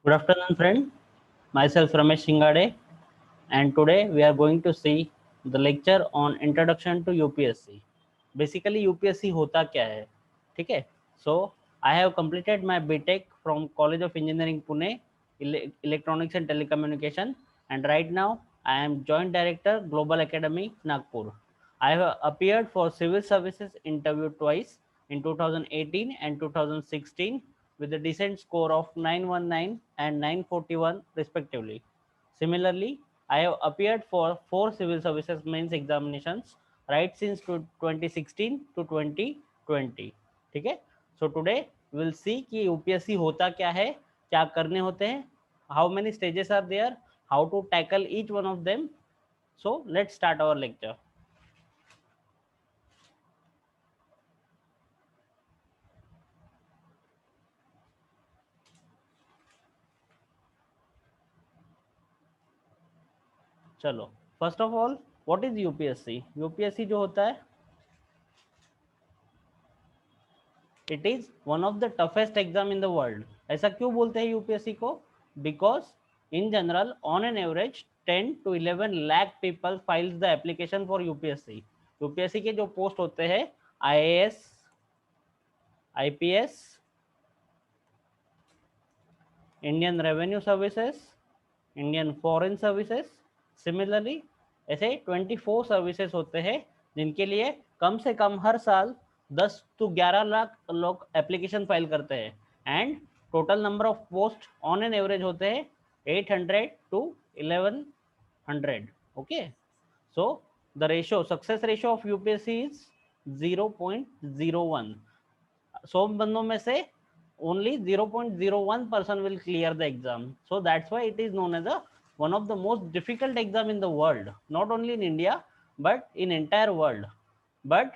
Good afternoon, friend. Myself Ramesh Singade, and today we are going to see the lecture on Introduction to UPSC. Basically, UPSC होता क्या है, ठीक है? So, I have completed my BTech from College of Engineering Pune, Electronics and Telecommunication, and right now I am Joint Director Global Academy Nagpur. I have appeared for Civil Services interview twice in 2018 and 2016 with a decent score of 919 and 941 respectively. Similarly, I have appeared for 4 civil services mains examinations right since 2016 to 2020. ठीक है? So today we will see कि UPSC होता क्या है, क्या करने होते हैं, how many stages are there, how to tackle each one of them. So let's start our lecture. चलो, first of all what is UPSC? UPSC जो होता है, it is one of the toughest exam in the world. ऐसा क्यों बोलते हैं UPSC को? Because in general on an average 10 to 11 lakh people files the application for UPSC. UPSC के जो पोस्ट होते हैं, IAS, IPS, Indian revenue services, Indian foreign services, similarly ऐसे 24 सर्विसेज होते हैं जिनके लिए कम से कम हर साल 10 to 11 लाख लोग एप्लीकेशन फाइल करते हैं. And total number of post on an average होते हैं 800 to 1100. Okay, so the ratio, success ratio of UPSC is 0.01. 100 बंदों में से only 0.01% will clear the exam. So that's why it is known as one of the most difficult exam in the world, not only in India but in entire world. But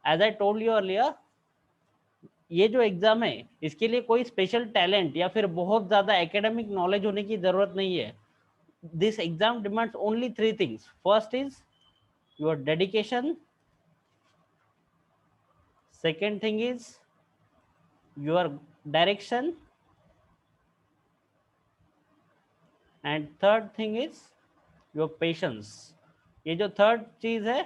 as I told you earlier, ये जो exam है इसके लिए कोई special talent या फिर बहुत ज्यादा एकेडमिक नॉलेज होने की जरूरत नहीं है. This exam demands only 3 things. First is your dedication, second thing is your direction, and third thing is your patience. ये जो थर्ड चीज है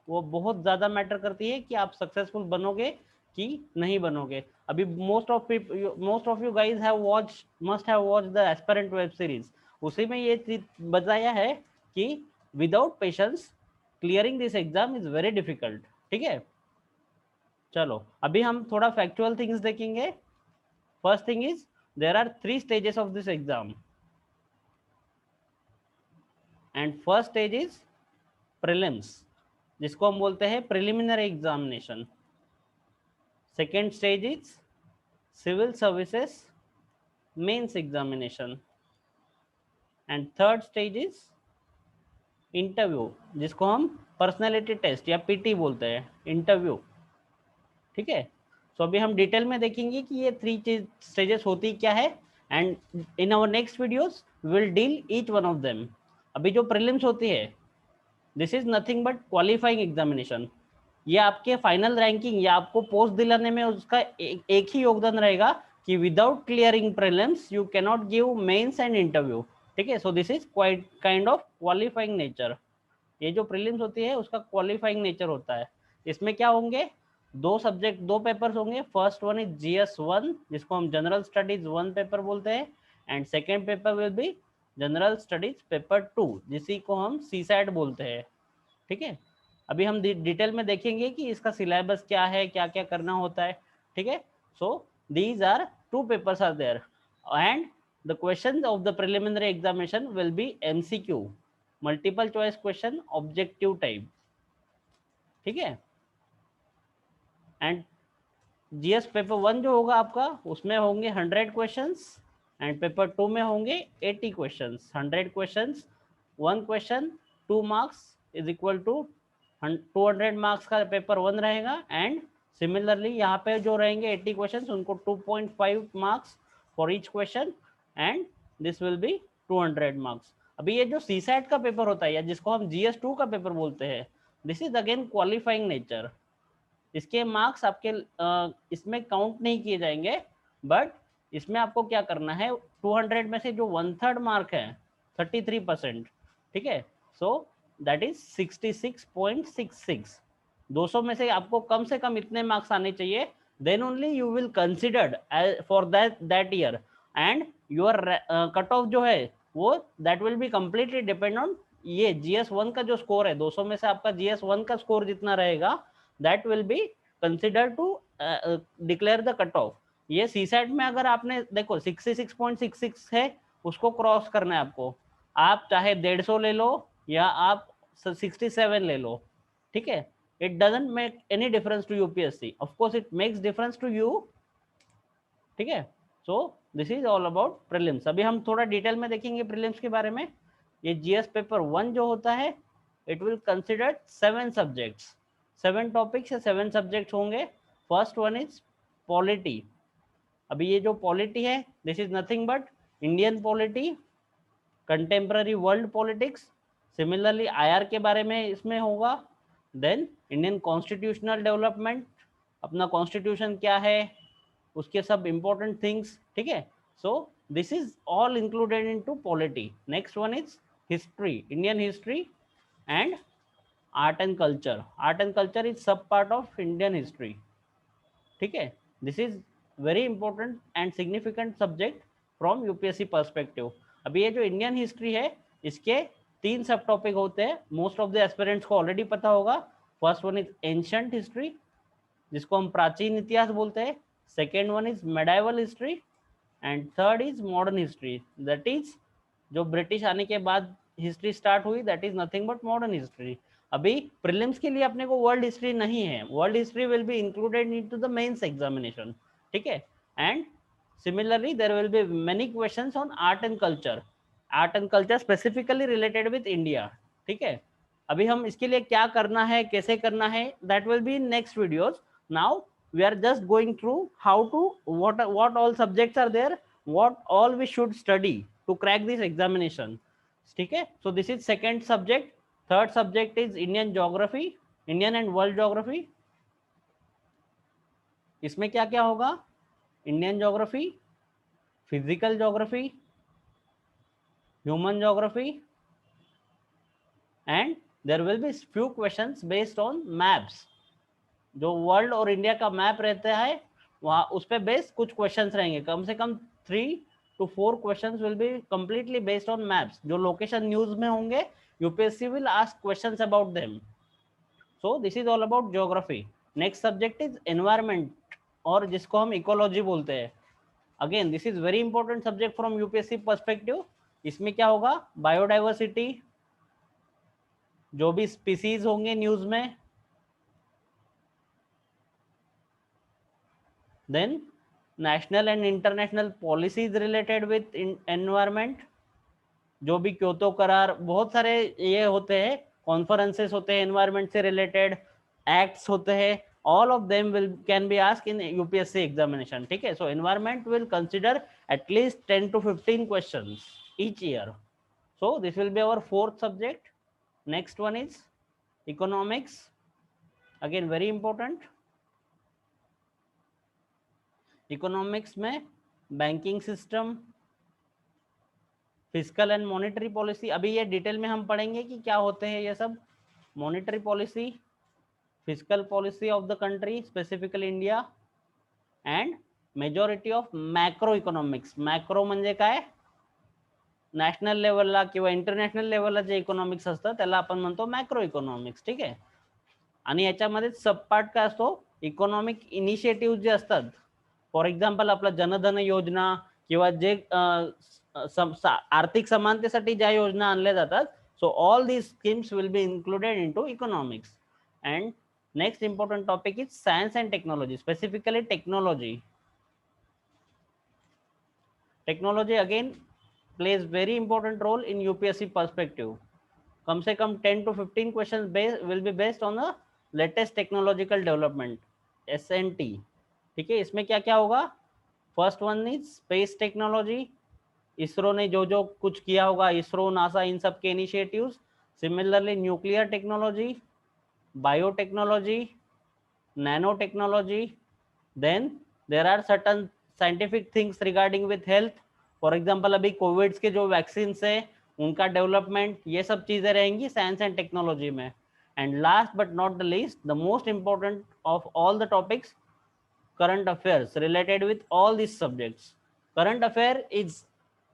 वो बहुत ज्यादा मैटर करती है कि आप सक्सेसफुल बनोगे कि नहीं बनोगे. अभी most of you guys have watch, must have watch the aspirant web series. उसी में ये चीज बताया है कि without patience clearing this exam is very difficult. ठीक है, चलो अभी हम थोड़ा फैक्चुअल थिंग्स देखेंगे. First thing is there are 3 stages of this exam, and first stage is prelims, जिसको हम बोलते हैं preliminary examination. Second stage is civil services mains examination, and third stage is interview, जिसको हम personality test या PT बोलते हैं, interview. ठीक है, सो अभी हम डिटेल में देखेंगे कि ये 3 स्टेजेस होती क्या है, and in our next videos will deal each one of them. अभी जो प्रीलिम्स होती है, this is nothing but qualifying examination. ये आपके फाइनल रैंकिंग या आपको पोस्ट दिलाने में उसका एक ही योगदान रहेगा कि without clearing prelims you can not give mains and interview. ठीक है, so this is quite kind of qualifying nature. ये जो प्रीलिम्स होती है उसका क्वालिफाइंग नेचर होता है. इसमें क्या होंगे, 2 सब्जेक्ट, 2 पेपर्स होंगे. फर्स्ट वन इज GS1, जिसको हम जनरल स्टडीज 1 पेपर बोलते हैं, and second paper will B general studies paper 2, जिसी को हम CSAT बोलते हैं. ठीक है, अभी हम डिटेल में देखेंगे कि इसका सिलेबस क्या है, क्या क्या करना होता है. ठीक है, so these are 2 papers are there, and the questions of the preliminary examination will be MCQ, multiple choice question, objective type. ठीक है, एंड GS पेपर 1 जो होगा आपका, उसमें होंगे 100 क्वेश्चंस, एंड पेपर 2 में होंगे 80 questions. 100 questions, 1 question 2 marks is equal to 200 marks का पेपर 1 रहेगा. एंड सिमिलरली यहाँ पे जो रहेंगे 80 क्वेश्चंस, उनको 2.5 marks for each question, and this will B 200 marks. अभी ये जो CSAT का पेपर होता है या जिसको हम GS2 का पेपर बोलते हैं, this is again qualifying nature. इसके मार्क्स आपके इसमें काउंट नहीं किए जाएंगे, बट इसमें आपको क्या करना है, 200 में से जो 1/3 मार्क है 33%, ठीक है, सो दैट इज 66.66। 200 में से आपको कम से कम इतने मार्क्स आने चाहिए, then only you will considered for that year, and your cut off जो है वो that will be completely depend on ये GS1 का जो स्कोर है। 200 में से आपका GS1 का स्कोर जितना रहेगा that will be consider to declare the cut off. ये सीसैट में अगर आपने देखो 66.66 है, उसको क्रॉस करना है आपको, आप चाहे 150 ले लो या आप 67 ले लो, ठीक है, it doesn't make any difference to UPSC, of course it makes difference to you, ठीक है। So this is all about prelims. अभी हम थोड़ा डिटेल में देखेंगे प्रीलिम्स के बारे में। ये GS पेपर 1 जो होता है it will consider 7 subjects, 7 topics या 7 सब्जेक्ट्स होंगे। First one is polity. अभी ये जो पॉलिटी है this is nothing but Indian polity, contemporary world politics, similarly IR के बारे में इसमें होगा, देन इंडियन कॉन्स्टिट्यूशनल डेवलपमेंट, अपना कॉन्स्टिट्यूशन क्या है, उसके सब इंपॉर्टेंट थिंग्स, ठीक है। So this is all included into polity. Next one is history, Indian history and art and culture. Art and culture is सब पार्ट ऑफ इंडियन हिस्ट्री, ठीक है। This is very important and significant subject from UPSC perspective. अभी ये जो Indian history है इसके 3 सब topic होते हैं, मोस्ट ऑफ द एस्पिरेंट्स को ऑलरेडी पता होगा। First one is ancient history, जिसको हम प्राचीन इतिहास बोलते हैं। Second one is medieval history and third is modern history, that is जो ब्रिटिश आने के बाद हिस्ट्री स्टार्ट हुई, that is nothing but modern history. अभी प्रीलिम्स के लिए अपने को वर्ल्ड हिस्ट्री नहीं है, world history will be included into the mains examination, ठीक है। And similarly there will be many questions on art and culture, art and culture specifically related with India, ठीक है। अभी हम इसके लिए क्या करना है, कैसे करना है, that will be in next videos. Now we are just going through how to what all subjects are there, what all we should study to crack this examination, ठीक है। so this is second subject। third subject is Indian geography, Indian and world geography। इसमें क्या क्या होगा, Indian geography, physical geography, human geography, and there will be few questions based on maps. जो world और India का map रहता है वहाँ उस पर बेस्ड कुछ क्वेश्चंस रहेंगे, कम से कम 3 to 4 questions will be completely based on maps. जो लोकेशन न्यूज में होंगे UPSC will ask questions about them. So this is all about geography. Next subject is environment, और जिसको हम इकोलॉजी बोलते हैं। Again this is very important subject from UPSC perspective. इसमें क्या होगा, बायोडाइवर्सिटी, जो भी स्पीसीज होंगे न्यूज में, then national and international policies related with environment, जो भी क्योतो करार, बहुत सारे ये होते हैं, कॉन्फ्रेंसेस होते हैं एनवायरमेंट से रिलेटेड, एक्ट्स होते हैं, all of them will can be asked in UPSC examination, ठीक है। so environment will consider at least 10 to 15 questions each year। so this will be our fourth subject। next one is economics, again very important। Economics में banking system, physical and monetary policy. अभी ये detail में हम पढ़ेंगे कि क्या होते हैं ये सब, monetary policy, physical policy of the country specifically India, and majority of macro economics. Macro म्हणजे काय, नॅशनल लेवलला किंवा इंटरनॅशनल लेवलला जे इकॉनॉमिक्स असतं त्याला आपण म्हणतो मॅक्रो इकॉनॉमिक्स, ठीक आहे। आणि याच्यामध्ये सब पार्ट काय असतो, इकॉनॉमिक इनिशिएटिव्ह जे असतात, फॉर एक्झाम्पल आपला जनधन योजना किंवा जे आर्थिक समानतेसाठी ज्या योजना आणल्या जातात, so all these schemes will be included into economics. And next important topic is science and technology, specifically technology. Technology again plays very important role in UPSC perspective। कम से कम 10 to 15 questions will be based on the latest technological development, SNT, ठीक है। इसमें क्या क्या होगा, first one is space technology, ISRO ने जो जो कुछ किया होगा, इसरो, नासा, इन सब के initiatives. Similarly nuclear technology, biotechnology, nano technology, then there are scientific things regarding with health, for example अभी कोविड के जो वैक्सीन है उनका डेवलपमेंट, ये सब चीजें रहेंगी साइंस एंड टेक्नोलॉजी में. And last but not the least, the most important of all the topics, current affairs related with all these subjects. Current affair is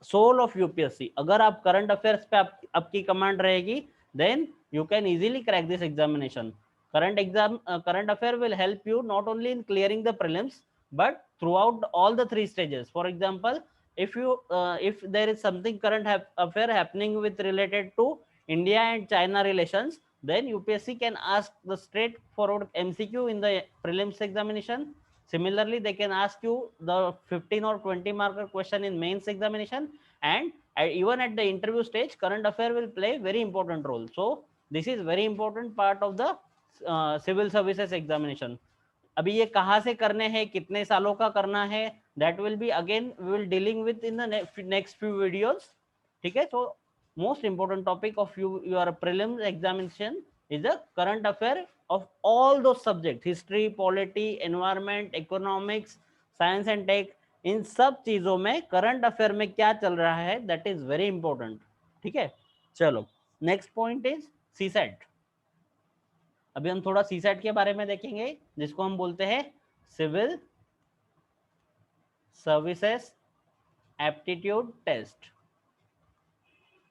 soul of UPSC. अगर आप current affairs पे आपकी command रहेगी, then you can easily crack this examination. Current affair will help you not only in clearing the prelims but throughout all the 3 stages. For example, if there is something current affair happening with related to India and China relations, then UPSC can ask the straightforward MCQ in the prelims examination. Similarly, they can ask you the 15 or 20 marker question in mains examination, and even at the interview stage, current affair will play very important role. So this is very important part of the civil services examination. अभी ये कहाँ से करने हैं, कितने सालों का करना है, that will be again we will dealing with in the next few videos. ठीक है. So most important topic of your prelims examination is the current affair of all those subjects, history, polity, environment, economics, science and tech. इन सब चीजों में current affair में क्या चल रहा है, दैट इज वेरी इंपॉर्टेंट. ठीक है. चलो नेक्स्ट पॉइंट इज सीसेट. अभी हम थोड़ा सीसेट के बारे में देखेंगे, जिसको हम बोलते हैं सिविल सर्विसेज एप्टीट्यूड टेस्ट.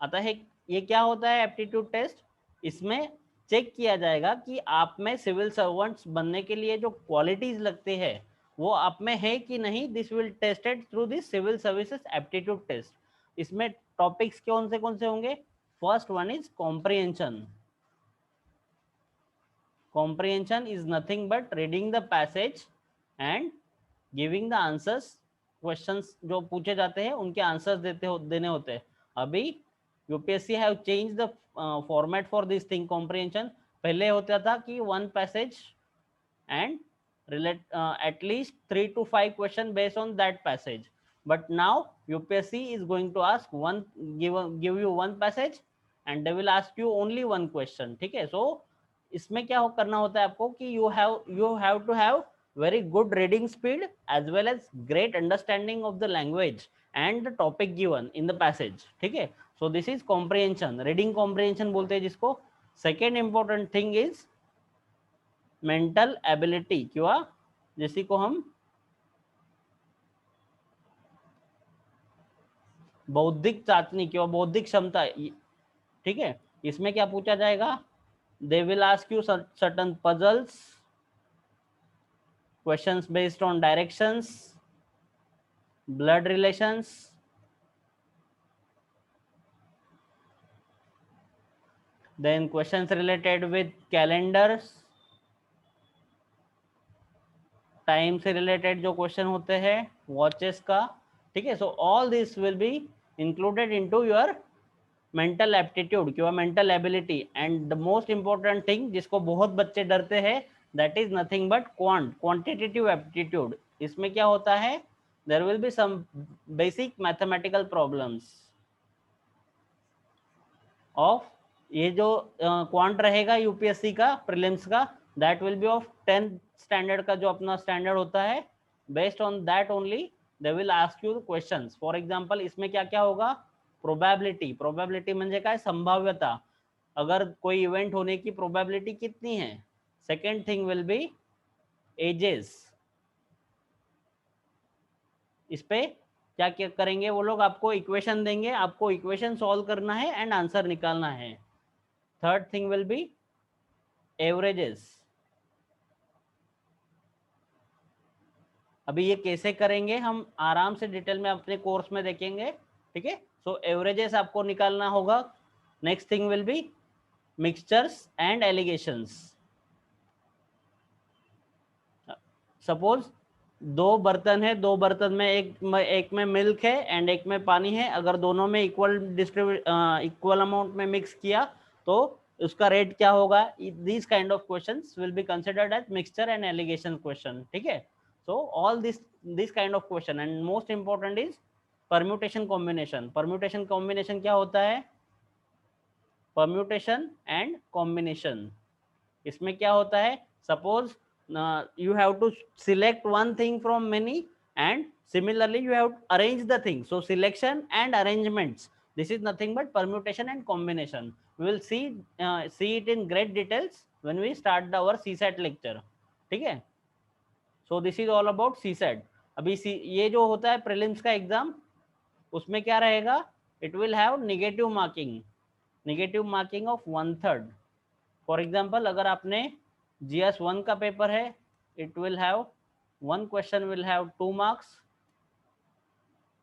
आता है ये क्या होता है एप्टीट्यूड टेस्ट? इसमें चेक किया जाएगा कि आप में सिविल सर्वेंट्स बनने के लिए जो क्वालिटीज लगते हैं वो आप में है कि नहीं. This will tested through this civil services aptitude test. इसमें टॉपिक्स कौन से होंगे? First one is comprehension. Comprehension is nothing but reading the passage and giving the answers. Questions जो पूछे जाते हैं उनके आंसर्स देने होते हैं. अभी UPSC have change the format for this thing comprehension. पहले होता था कि one passage and relate at least 3 to 5 question based on that passage, but now UPSC is going to ask give you one passage and they will ask you only one question. ठीक है. so इसमें क्या करना होता है आपको कि you have to have very good reading speed as well as great understanding of the language and the topic given in the passage. ठीक है. so this is comprehension, reading comprehension बोलते हैं जिसको. second important thing is mental ability किंवा जिसी को हम बौद्धिक चाचनी किंवा बौद्धिक क्षमता. ठीक है. इसमें क्या पूछा जाएगा? They will ask you certain puzzles, questions based on directions, blood relations, then questions related with calendars, time से रिलेटेड जो क्वेश्चन होते हैं, वॉचेस का. ठीक है. So all this will be included into your mental aptitude किंवा mental ability. And the most important thing जिसको बहुत बच्चे डरते हैं, that is nothing but quantitative aptitude. इसमें क्या होता है? There will be some basic mathematical problems of, ये जो क्वांट रहेगा यूपीएससी का प्रीलिम्स का, that will be of 10th standard का जो अपना स्टैंडर्ड होता है. Based on that only they will ask you questions. For example इसमें क्या क्या होगा? प्रोबेबिलिटी. प्रोबेबिलिटी म्हणजे काय? संभाव्यता. अगर कोई इवेंट होने की प्रोबेबिलिटी कितनी है. Second thing will be ages. इस पे क्या क्या करेंगे वो लोग? आपको इक्वेशन देंगे, आपको इक्वेशन सॉल्व करना है एंड आंसर निकालना है. Third thing will B averages. अभी ये कैसे करेंगे हम आराम से डिटेल में अपने कोर्स में देखेंगे. ठीक है. सो एवरेजेस आपको निकालना होगा. Next thing will B mixtures and allegations. Suppose 2 बर्तन है, 2 बर्तन में एक में मिल्क है एंड एक में पानी है. अगर दोनों में इक्वल अमाउंट में मिक्स किया तो उसका रेट क्या होगा? This kind of questions will be considered as mixture and alligation question. ठीक है. so all this kind of question, and most important is permutation combination. permutation combination क्या होता है? permutation and combination. इसमें क्या होता है? suppose you have to select one thing from many and Similarly, you have to arrange the things. So selection and arrangements, this is nothing but permutation and combination. We will see it in great details when we start our CSAT lecture. ठीक है? So this is all about CSAT. अभी ये जो होता है prelims का exam, उसमें क्या रहेगा? It will have negative marking of 1/3. For example, अगर आपने GS1 का पेपर है, it will have 1 question will have 2 marks.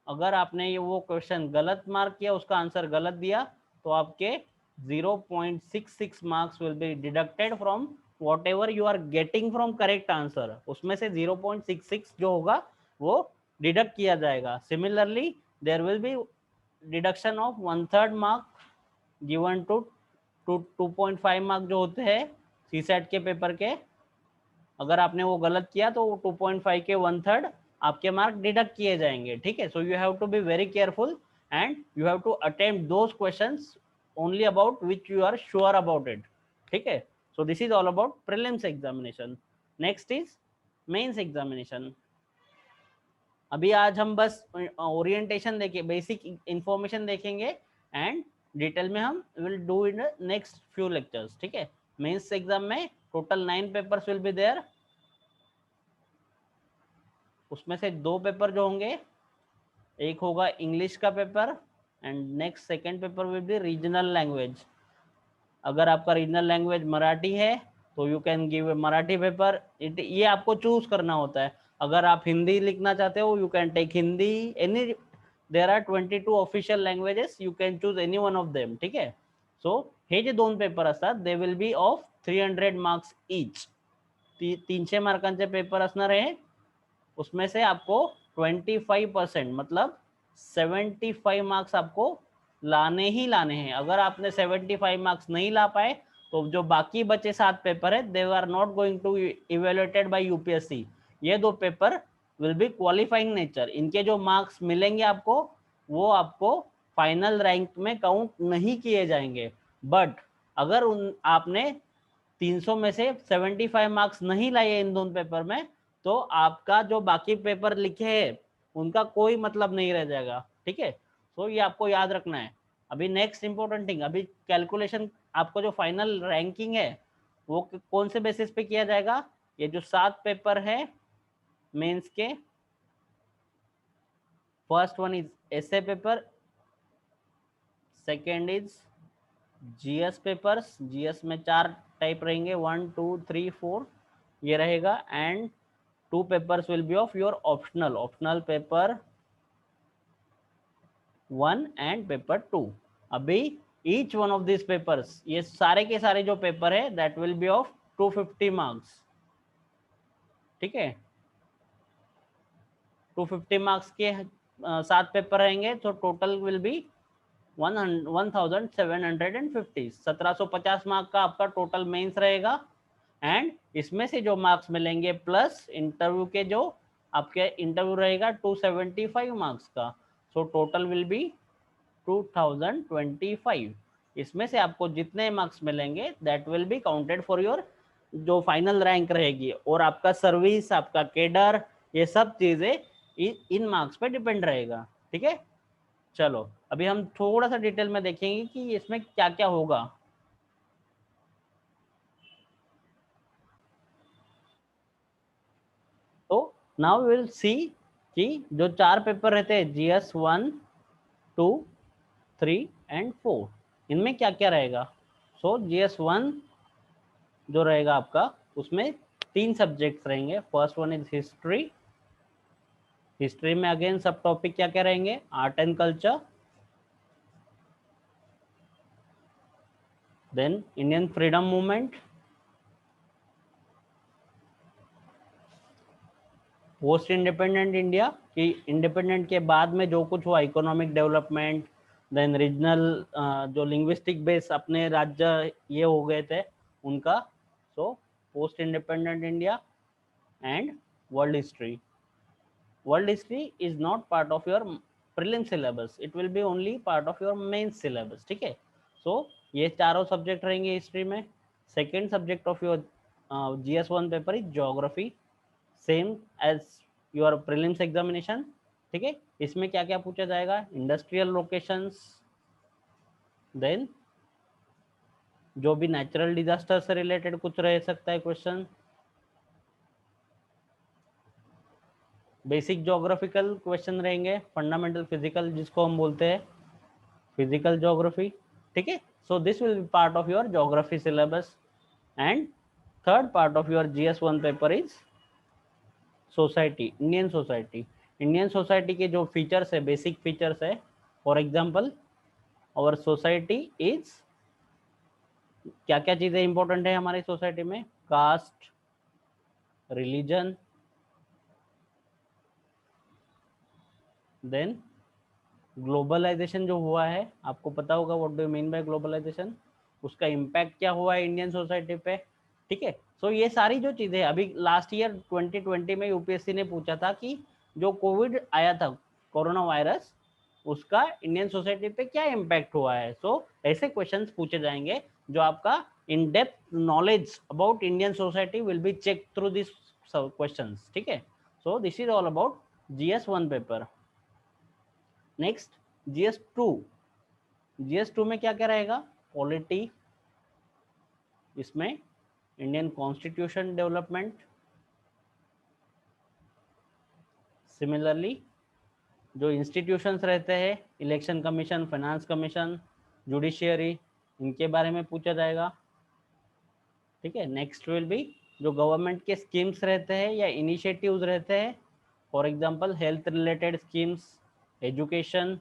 अगर आपने ये वो क्वेश्चन गलत मार्क किया, उसका आंसर गलत दिया, तो आपके 0.66 marks will be deducted from whatever you are getting from correct answer. उसमें से 0.66 जो होगा वो डिडक्ट किया जाएगा. Similarly there will be deduction of 1/3 mark given to 2.5 mark जो होते हैं CSAT के पेपर के. अगर आपने वो गलत किया तो 2.5 के 1/3 आपके मार्क डिडक्ट किए जाएंगे. ठीक है? So you have to be very careful and you have to attempt those questions only about which you are sure about it. ठीक है? So this is all about prelims examination. Next is mains examination. अभी आज हम बस orientation देखे, basic information देखेंगे and detail में हम we do in next few lectures. ठीक है? मेंस एग्जाम में total 9 papers will be there. उसमें से 2 पेपर जो होंगे, एक होगा इंग्लिश का paper and next second paper will B regional language. अगर आपका रीजनल लैंग्वेज मराठी है तो you can give a Marathi paper. ये आपको चूज करना होता है. अगर आप हिंदी लिखना चाहते हो, you can take Hindi. Any there are 22 official languages, you can choose any one of them. ठीक आहे? सो हे जे 2 पेपर असतात they will be of 300 marks each. 300 मार्कांचे पेपर असणार आहे. उसमें से आपको 25% मतलब 75 मार्क्स आपको लाने ही लाने हैं. अगर आपने 75 मार्क्स नहीं ला पाए तो जो बाकी बचे 7 पेपर है they are not going to evaluated by UPSC. ये 2 paper will be qualifying nature. इनके जो मार्क्स मिलेंगे आपको, वो आपको फाइनल रैंक में काउंट नहीं किए जाएंगे. बट अगर आपने 300 में से 75 मार्क्स नहीं लाए इन दोनों पेपर में, तो आपका जो बाकी पेपर लिखे हैं उनका कोई मतलब नहीं रह जाएगा. ठीक है? सो ये आपको याद रखना है. अभी नेक्स्ट इंपॉर्टेंट थिंग, अभी कैलकुलेशन आपको जो फाइनल रैंकिंग है वो कौन से बेसिस पे किया जाएगा? ये जो 7 पेपर है मेंस के, first one is essay paper, second is GS papers. GS में 4 टाइप रहेंगे, 1 2 3 4 ये रहेगा. And 2 papers will be of your optional paper 1 and paper 2. अभी each one of this papers, ये सारे के सारे जो पेपर है that will be of 250 marks. ठीक है? 250 मार्क्स के 7 पेपर रहेंगे तो टोटल विल बी 1750. 1750 मार्क का आपका टोटल मेंस रहेगा. एंड इसमें से जो मार्क्स मिलेंगे प्लस इंटरव्यू के जो आपके इंटरव्यू रहेगा 275 मार्क्स का. So total will be 2025. इसमें से आपको जितने मार्क्स मिलेंगे that will be counted for your जो फाइनल रैंक रहेगी. और आपका सर्विस, आपका केडर, ये सब चीजें इन मार्क्स पे डिपेंड रहेगा. ठीक है? चलो अभी हम थोड़ा सा डिटेल में देखेंगे कि इसमें क्या क्या होगा. तो नाउ वी विल सी कि जो 4 पेपर रहते हैं GS 1 2 3 एंड 4, इनमें क्या क्या रहेगा. सो GS 1 जो रहेगा आपका, उसमें 3 सब्जेक्ट्स रहेंगे. First one is history. History में अगेन सब टॉपिक क्या क्या रहेंगे? Art and culture, then Indian freedom movement, post independent India कि इंडिपेंडेंट के बाद में जो कुछ हुआ, इकोनॉमिक डेवलपमेंट, देन रीजनल जो लिंग्विस्टिक बेस अपने राज्य ये हो गए थे उनका. So post independent India and world history. World history is not part of your prelim syllabus, it will be only part of your main syllabus. ठीक है? सो ये चारों सब्जेक्ट रहेंगे हिस्ट्री में. Second subject of your GS1 paper is geography, same as your prelims examination. ठीक है, इसमें क्या क्या पूछा जाएगा, इंडस्ट्रियल लोकेशंस, देन जो भी नेचुरल डिजास्टर से रिलेटेड कुछ रह सकता है क्वेश्चन, बेसिक ज्योग्राफिकल क्वेश्चन रहेंगे, फंडामेंटल फिजिकल जिसको हम बोलते हैं फिजिकल ज्योग्राफी, ठीक है। So this will B part of your geography syllabus. And third part of your GS1 paper is society, Indian society. Indian society के जो फीचर्स है, बेसिक फीचर्स है, फॉर एग्जाम्पल और सोसाइटी इज, क्या क्या चीजें इंपॉर्टेंट है हमारी सोसाइटी में, कास्ट, रिलीजन, देन ग्लोबलाइजेशन जो हुआ है, आपको पता होगा what do you mean by globalisation, उसका इम्पैक्ट क्या हुआ है इंडियन सोसाइटी पे, ठीक है। सो ये सारी जो चीजें, अभी लास्ट ईयर 2020 में यूपीएससी ने पूछा था कि जो कोविड आया था, कोरोना वायरस, उसका इंडियन सोसाइटी पे क्या इम्पैक्ट हुआ है। सो ऐसे क्वेश्चंस पूछे जाएंगे जो आपका in depth knowledge about Indian society will be check through this questions, ठीक है। So this is all about GS1 paper. Next GS2, GS2 में क्या क्या रहेगा, पॉलिटी, इसमें इंडियन कॉन्स्टिट्यूशन डेवलपमेंट, सिमिलरली जो इंस्टीट्यूशंस रहते हैं, election commission, finance commission, judiciary, इनके बारे में पूछा जाएगा, ठीक है। नेक्स्ट विल बी जो गवर्नमेंट के स्कीम्स रहते हैं या इनिशिएटिव्स रहते हैं, for example health related schemes, education,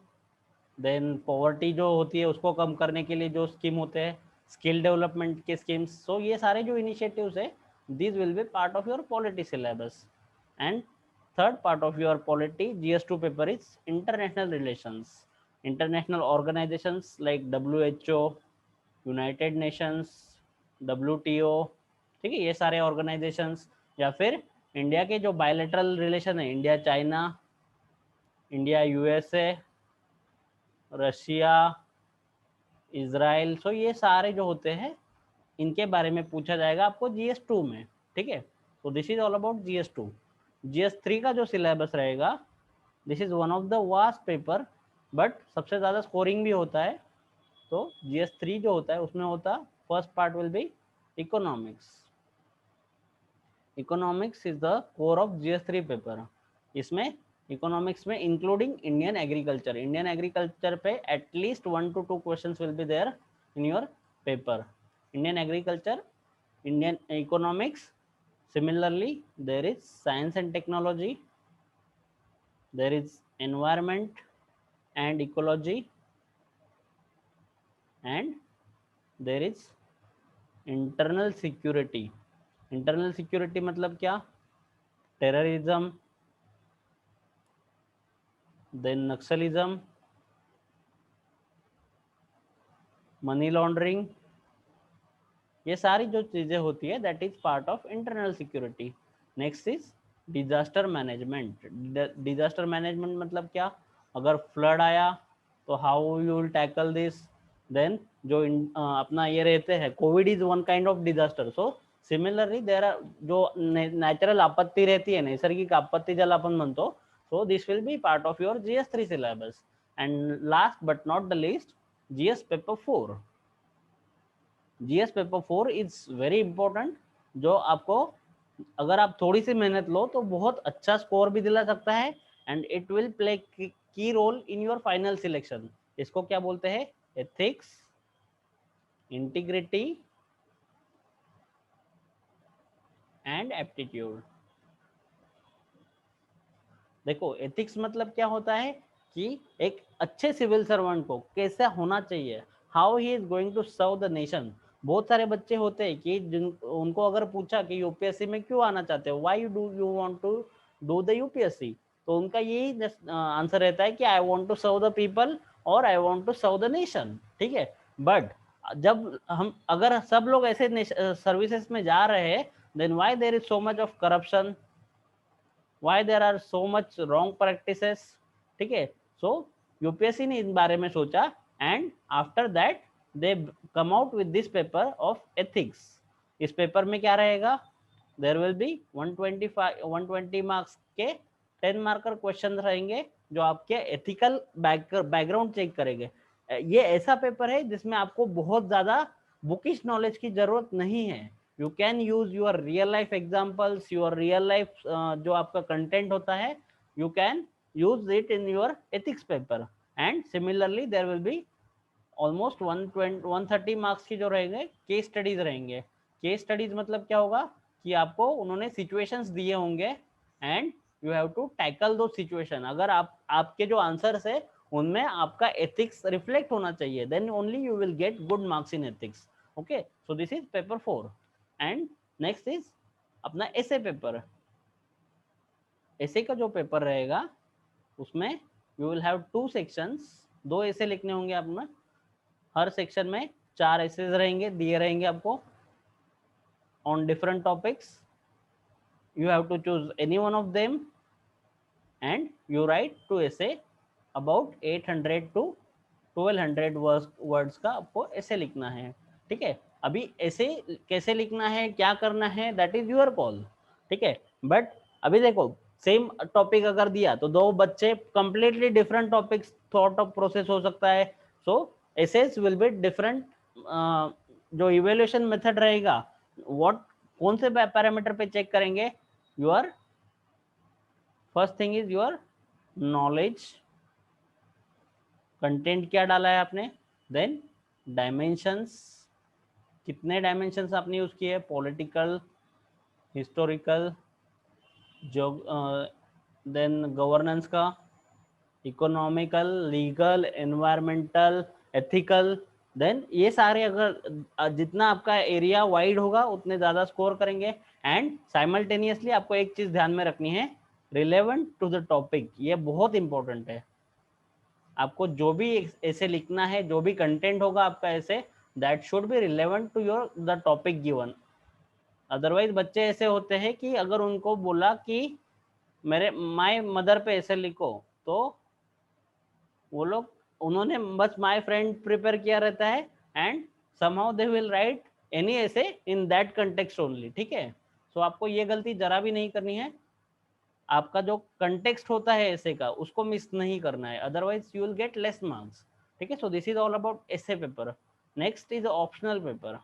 then poverty जो होती है उसको कम करने के लिए जो स्कीम होते हैं, स्किल डेवलपमेंट के स्कीम्स। सो ये सारे जो इनिशिएटिव्स है, this will B part of your polity syllabus. And third part of your polity GS2 paper is international relations, international organisations like WHO, United Nations, WTO, ठीक है, ये सारे ऑर्गेनाइजेशंस, या फिर इंडिया के जो बायलैटरल रिलेशन है, India China, India USA, Russia, Israel. So ये सारे जो होते हैं, इनके बारे में पूछा जाएगा आपको GS2 में, ठीक है। तो this is all about GS2। GS3 का जो सिलेबस रहेगा, this is one of the vast paper, but सबसे ज़्यादा स्कोरिंग भी होता है। तो GS3 जो होता है उसमें होता, first part will be economics. Economics is the core of GS3 paper. इसमें इकोनॉमिक्स में including Indian agriculture, Indian agriculture पे at least 1 to 2 questions will be there in your paper. Indian agriculture, Indian economics, similarly there is science and technology, there is environment and ecology, and there is internal security। Internal security मतलब क्या, terrorism, then naxalism, money laundering, ये सारी जो चीज़ें होती है that is part of internal security. Next is disaster management. Disaster management मतलब क्या, अगर फ्लड आया तो how you will tackle this. Then जो अपना ये रहते हैं, covid is one kind of disaster. So similarly there are जो नेचुरल आपत्ती रहती है, नैसर्गिक आपत्ती ज्याला आपण म्हणतो, so this will B part of your GS3 syllabus. And last but not the least, GS paper 4। GS paper 4 is very important, जो आपको अगर आप थोड़ी सी मेहनत लो तो बहुत अच्छा स्कोर भी दिला सकता है, and it will play key role in your final selection. इसको क्या बोलते हैं, एथिक्स, इंटीग्रिटी एंड एप्टीट्यूड। देखो एथिक्स मतलब क्या होता है कि एक अच्छे सिविल सर्वेंट को कैसा होना चाहिए, how he is going to serve the nation. बहुत सारे बच्चे होते हैं कि जिन उनको अगर पूछा कि यूपीएससी में क्यों आना चाहते हो, why you want to do the UPSC, तो उनका यही आंसर रहता है कि I want to serve the people और I want to serve the nation, ठीक है। बट जब हम अगर सब लोग ऐसे सर्विसेज में जा रहे हैं, then why there is so much of corruption, why there are so much wrong practices, ठीक है। सो यूपीएससी ने इन बारे में सोचा, and after that they come out with this paper of ethics. इस पेपर में क्या रहेगा, देयर विल बी 120 मार्क्स के 10 मार्कर क्वेश्चन रहेंगे, जो आपके एथिकल बैकग्राउंड चेक करेंगे। ये ऐसा पेपर है जिसमें आपको बहुत ज्यादा बुकिश नॉलेज की जरूरत नहीं है। You can use your real life examples, your real life जो आपका कंटेंट होता है, you can use it in your ethics paper. And similarly there will be almost 130 marks की जो रहेंगे केस स्टडीज रहेंगे। केस स्टडीज मतलब क्या होगा कि आपको उन्होंने सिचुएशंस दिए होंगे and you have to tackle दो सिचुएशन। अगर आपके जो आंसर्स है उनमें आपका एथिक्स रिफ्लेक्ट होना चाहिए, then only you will get good marks in ethics. Okay, so this is paper 4। And next is अपना एसे पेपर। एसे का जो पेपर रहेगा उसमें you will have 2 sections, 2 essay लिखने होंगे अपना। हर सेक्शन में 4 एसेज रहेंगे, दिए रहेंगे आपको on different topics. You have to choose any one of them and you write 2 essay about 800 to 1200 words का आपको ऐसे लिखना है। ठीक है, अभी ऐसे कैसे लिखना है, क्या करना है, दैट इज योर कॉल। ठीक है, बट अभी देखो सेम टॉपिक अगर दिया तो दो बच्चे completely different topics thought of process हो सकता है। So essays will be different. जो इवेल्युएशन मेथड रहेगा, व्हाट कौन से पैरामीटर पे चेक करेंगे, your first thing is your knowledge, content क्या डाला है आपने, देन डायमेंशंस, कितने डायमेंशंस आपने यूज किए, पॉलिटिकल, हिस्टोरिकल, जो देन गवर्नेंस का, economical, legal, environmental, ethical. Then ये सारे अगर जितना आपका एरिया वाइड होगा उतने ज़्यादा स्कोर करेंगे। एंड साइमल्टेनियसली आपको एक चीज़ ध्यान में रखनी है, रिलेवेंट टू द टॉपिक, ये बहुत इंपॉर्टेंट है। आपको जो भी ऐसे लिखना है, जो भी कंटेंट होगा आपका ऐसे, that should be relevant to your the topic given. Otherwise बच्चे ऐसे होते हैं कि अगर उनको बोला कि मेरे माय मदर पे ऐसे लिखो, तो वो लोग उन्होंने बस माय फ्रेंड प्रिपेयर किया रहता है and somehow they will write any ऐसे इन दैट कंटेक्स्ट ओनली। ठीक है, सो आपको ये गलती जरा भी नहीं करनी है। आपका जो कंटेक्स्ट होता है ऐसे का उसको मिस नहीं करना है, otherwise you will get less marks. ठीक है, so this is all about essay paper. Next is optional paper.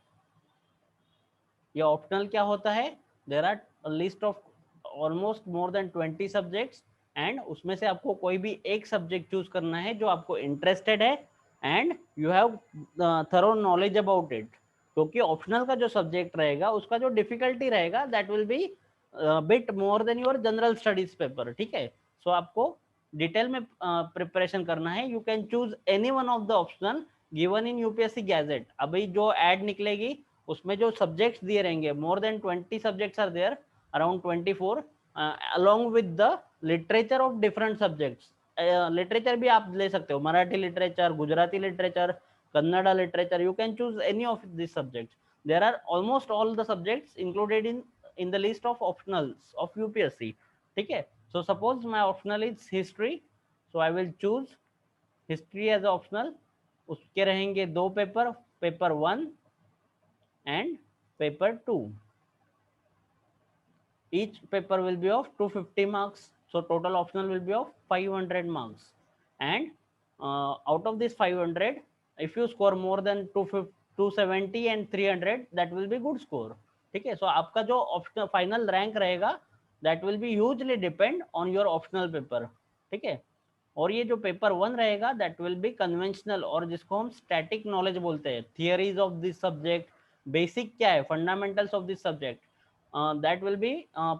ये ऑप्शनल क्या होता है, there are list of almost more than 20 subjects and उसमें से आपको कोई भी एक सब्जेक्ट चूज करना है जो आपको इंटरेस्टेड है and you have thorough knowledge about it. क्योंकि ऑप्शनल का जो सब्जेक्ट रहेगा उसका जो डिफिकल्टी रहेगा that will be bit more than your general studies paper. ठीक है, सो आपको डिटेल में प्रिपरेशन करना है। You can choose any one of the optional given in UPSC gazette. अभी जो एड निकलेगी उसमें जो सब्जेक्ट्स दिए रहेंगे, more than 20 subjects are there, around 24, along with the literature of different subjects। Literature भी आप ले सकते हो, Marathi literature, Gujarati literature, Kannada literature, you can choose any of this subjects. There are almost all the subjects included in the list of optionals of UPSC. ठीक है, so suppose my optional is history, so I will choose history as optional. उसके रहेंगे 2 paper, paper 1 and paper 2. Each paper will be of 250 marks, so total optional will be of 500 marks। And out of this 500, if you score more than 270 and 300, that will be good score। ठीक है, सो आपका जो optional final rank रहेगा that will B hugely depend on your optional paper. ठीक है, और ये जो पेपर 1 रहेगा दैट विल बी कन्वेंशनल, और जिसको हम स्टैटिक नॉलेज बोलते हैं, theories of this subject, basic क्या है, fundamentals of this subject, that will be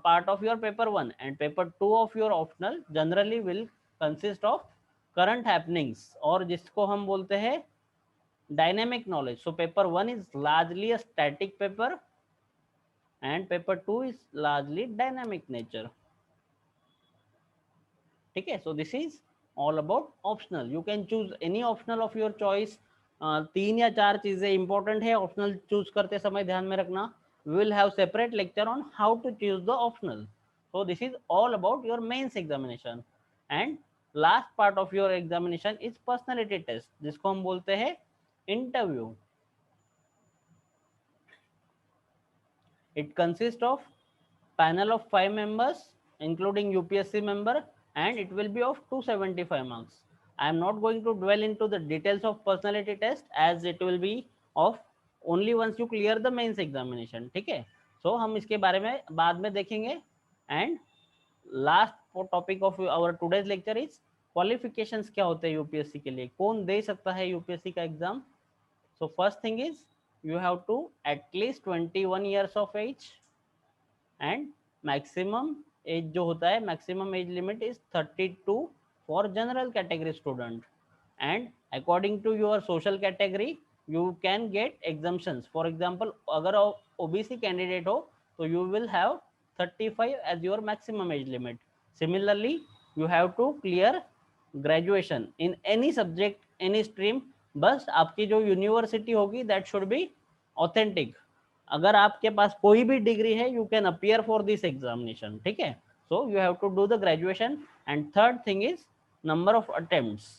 part of your paper 1। and paper 2 of your optional generally will consist of current happenings, और जिसको हम बोलते हैं dynamic knowledge। so paper 1 is largely a static paper and paper 2 is largely dynamic nature। ठीक है, so this is all about optional। you can choose any optional of your choice। 3 या 4 चीजें important है ऑप्शनल चूज करते समय ध्यान में रखना। we will have separate lecture on how to choose the optional। so this is all about your mains examination। and last part of your examination is personality test, जिसको हम बोलते हैं interview। it consists of panel of 5 members including UPSC member and it will be of 275 marks. I am not going to dwell into the details of personality test as it will be of only once you clear the mains examination. ठीक है, so हम इसके बारे में बाद में देखेंगे. And last topic of our today's lecture is qualifications क्या होते हैं यूपीएससी के लिए, कौन दे सकता है यूपीएससी का exam. So first thing is you have to at least 21 years of age and maximum age जो होता है, maximum age limit is 32 for general category student. And according to your social category you can get exemptions. For example अगर OBC candidate हो तो you will have 35 as your maximum age limit. Similarly, you have to clear graduation in any subject, any stream. बस आपकी जो university होगी that should be authentic. अगर आपके पास कोई भी डिग्री है you can appear for this examination. ठीक है, so you have to do the graduation. And third thing is number of attempts.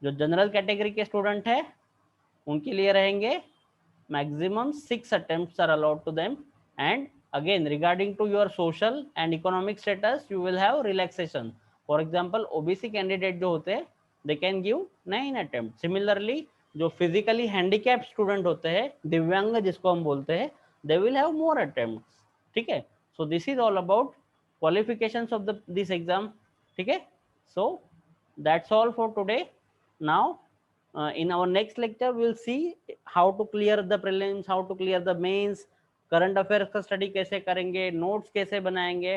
जो जनरल कैटेगरी के स्टूडेंट है उनके लिए रहेंगे maximum 6 attempts are allowed to them. And again regarding to your social and economic status you will have relaxation. For example obc candidate जो होते हैं they can give 9 attempts. Similarly जो physically handicapped student होते हैं, दिव्यांग जिसको हम बोलते हैं, they will have more attempts. ठीक है, so this is all about qualifications of this exam. ठीक है, so that's all for today. Now in our next lecture we will see how to clear the prelims, how to clear the mains, current affairs का study कैसे करेंगे, notes कैसे बनाएंगे.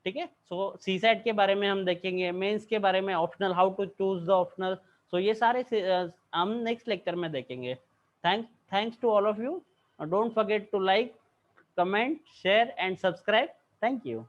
ठीक है, सो CSAT के बारे में हम देखेंगे, मेंस के बारे में, optional, how to choose the optional. So ये सारे हम नेक्स्ट लेक्चर में देखेंगे. Thanks to all of you. Don't forget to like, comment, share and subscribe. Thank you.